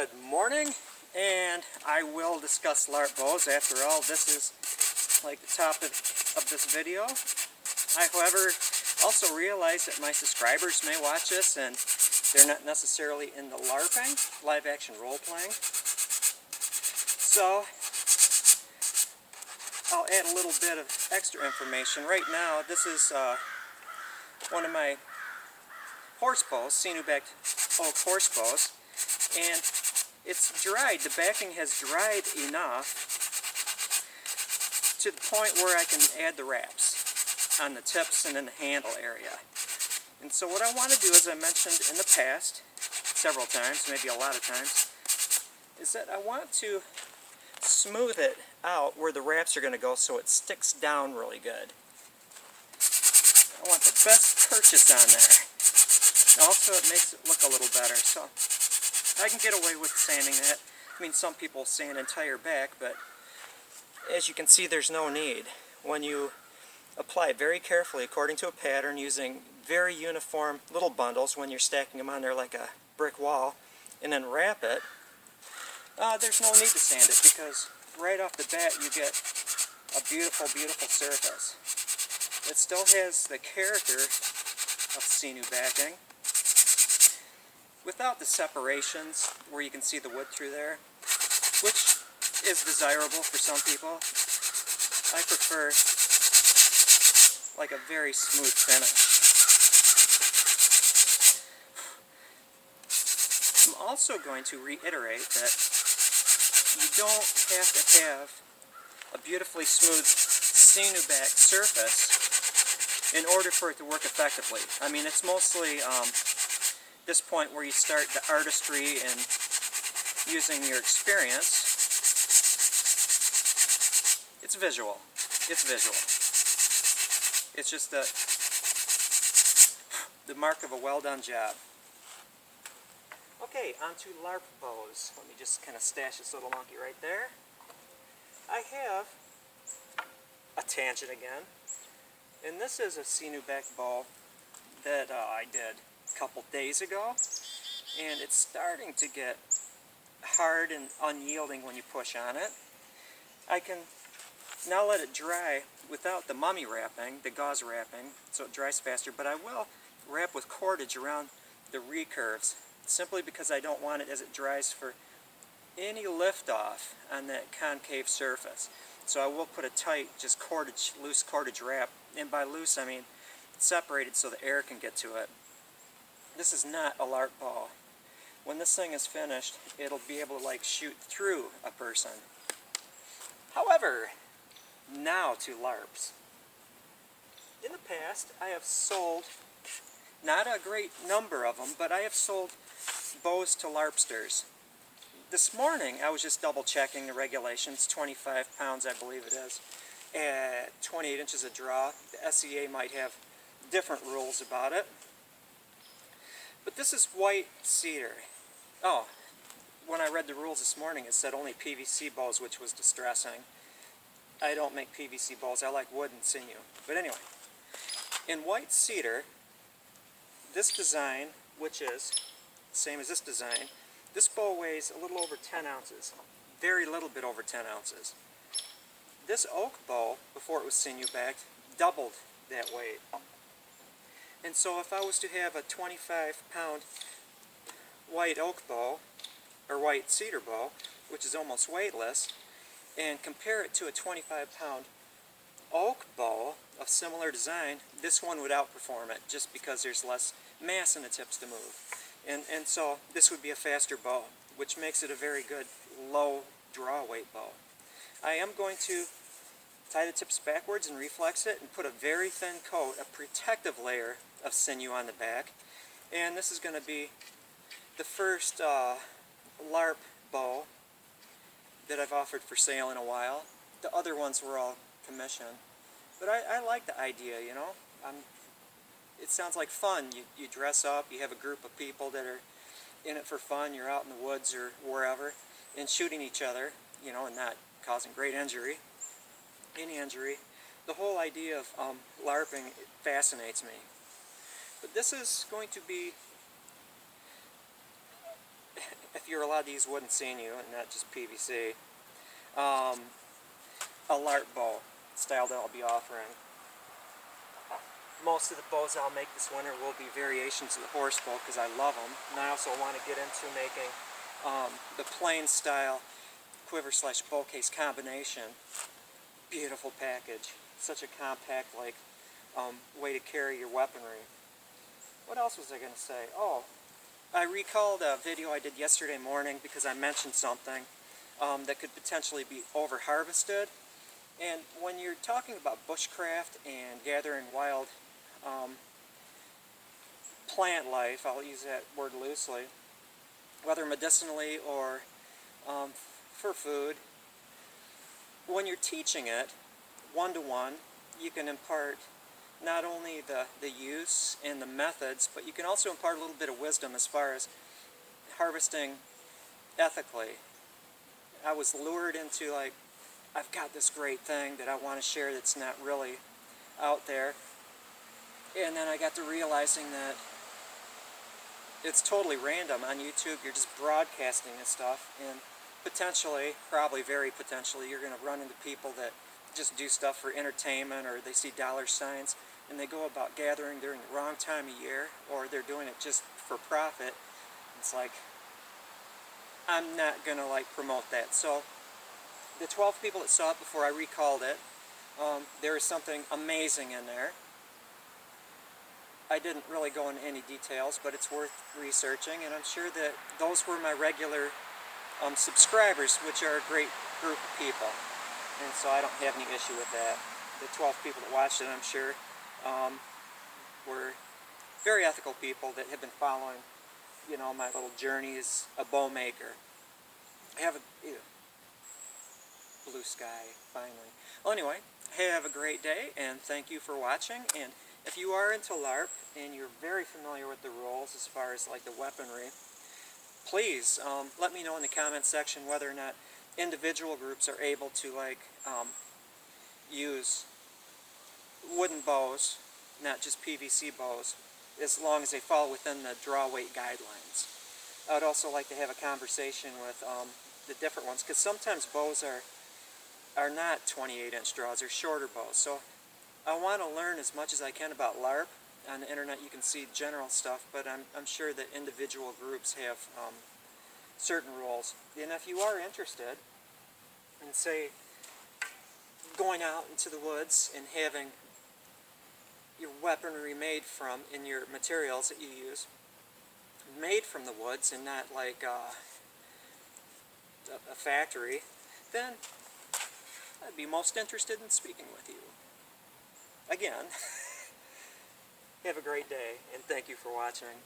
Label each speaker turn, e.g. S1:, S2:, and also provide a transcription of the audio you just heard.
S1: Good morning, and I will discuss LARP bows. After all, this is like the topic of this video. I, however, also realize that my subscribers may watch this and they're not necessarily into LARPing, live action role playing. So I'll add a little bit of extra information. Right now, this is one of my horse bows, sinew-backed oak horse bows, and it's dried. The backing has dried enough to the point where I can add the wraps on the tips and in the handle area. And so what I want to do, as I mentioned in the past, several times, maybe a lot of times, is that I want to smooth it out where the wraps are going to go so it sticks down really good. I want the best purchase on there. Also, it makes it look a little better, so I can get away with sanding that. I mean, some people sand entire back, but as you can see, there's no need. When you apply it very carefully according to a pattern using very uniform little bundles when you're stacking them on there like a brick wall, and then wrap it, there's no need to sand it because right off the bat you get a beautiful, beautiful surface. It still has the character of sinew backing without the separations where you can see the wood through there, which is desirable for some people. I prefer like a very smooth finish. I'm also going to reiterate that you don't have to have a beautifully smooth sinew-backed surface in order for it to work effectively. I mean, it's mostly this point where you start the artistry and using your experience. It's visual. It's visual. It's just the mark of a well-done job. Okay, on to LARP bows. Let me just kind of stash this little monkey right there. I have a tangent again, and this is a sinew-backed bow that I did a couple days ago, and it's starting to get hard and unyielding when you push on it. I can now let it dry without the mummy wrapping, the gauze wrapping, so it dries faster, but I will wrap with cordage around the recurves, simply because I don't want it as it dries for any lift off on that concave surface. So I will put a tight, just cordage, loose cordage wrap, and by loose I mean separated so the air can get to it. This is not a LARP bow. When this thing is finished, it'll be able to like shoot through a person. However, now to LARPs. In the past, I have sold, not a great number of them, but I have sold bows to LARPsters. This morning, I was just double checking the regulations, 25 pounds I believe it is, at 28 inches of draw. The SEA might have different rules about it. But this is white cedar. Oh, when I read the rules this morning, it said only PVC bows, which was distressing. I don't make PVC bows, I like wood and sinew. But anyway, in white cedar, this design, which is the same as this design, this bow weighs a little over 10 ounces. Very little bit over 10 ounces. This oak bow, before it was sinew-backed, doubled that weight. And so if I was to have a 25-pound white oak bow, or white cedar bow, which is almost weightless, and compare it to a 25-pound oak bow of similar design, this one would outperform it just because there's less mass in the tips to move. And so this would be a faster bow, which makes it a very good low draw weight bow. I am going to tie the tips backwards and reflex it and put a very thin coat, a protective layer of sinew on the back. And this is going to be the first LARP bow that I've offered for sale in a while. The other ones were all commission. But I like the idea, you know. It sounds like fun. You dress up, you have a group of people that are in it for fun, you're out in the woods or wherever, and shooting each other, you know, and not causing great injury, any injury. The whole idea of LARPing fascinates me. But this is going to be if you're allowed to use wooden sinew and not just PVC, a LARP bow style that I'll be offering. Most of the bows I'll make this winter will be variations of the horse bow because I love them, and I also want to get into making the plain style quiver slash bow case combination. Beautiful package, such a compact way to carry your weaponry. What else was I going to say? Oh, I recalled a video I did yesterday morning because I mentioned something that could potentially be over harvested. And when you're talking about bushcraft and gathering wild plant life, I'll use that word loosely, whether medicinally or for food, when you're teaching it one-to-one, you can impart not only the use and the methods, but you can also impart a little bit of wisdom as far as harvesting ethically. I was lured into I've got this great thing that I want to share that's not really out there. And then I got to realizing that it's totally random on YouTube. You're just broadcasting this stuff, and potentially, probably very potentially, you're going to run into people that just do stuff for entertainment, or they see dollar signs and they go about gathering during the wrong time of year, or they're doing it just for profit. It's like, I'm not going to promote that. So the 12 people that saw it before I recalled it, there is something amazing in there. I didn't really go into any details, but it's worth researching, and I'm sure that those were my regular subscribers, which are a great group of people, and so I don't have any issue with that. The 12 people that watched it, I'm sure, were very ethical people that have been following, my little journey as a bow maker. I have a blue sky, finally. Well, anyway, have a great day, and thank you for watching. And if you are into LARP and you're very familiar with the rules as far as the weaponry, please let me know in the comment section whether or not individual groups are able to use wooden bows, not just PVC bows, as long as they fall within the draw weight guidelines. I would also like to have a conversation with the different ones, because sometimes bows are not 28-inch draws, they're shorter bows. So I want to learn as much as I can about LARP. On the internet you can see general stuff, but I'm sure that individual groups have certain rules. And if you are interested in, say, going out into the woods and having your weaponry made from, in your materials that you use, made from the woods and not like a factory, then I'd be most interested in speaking with you. Again, have a great day, and thank you for watching.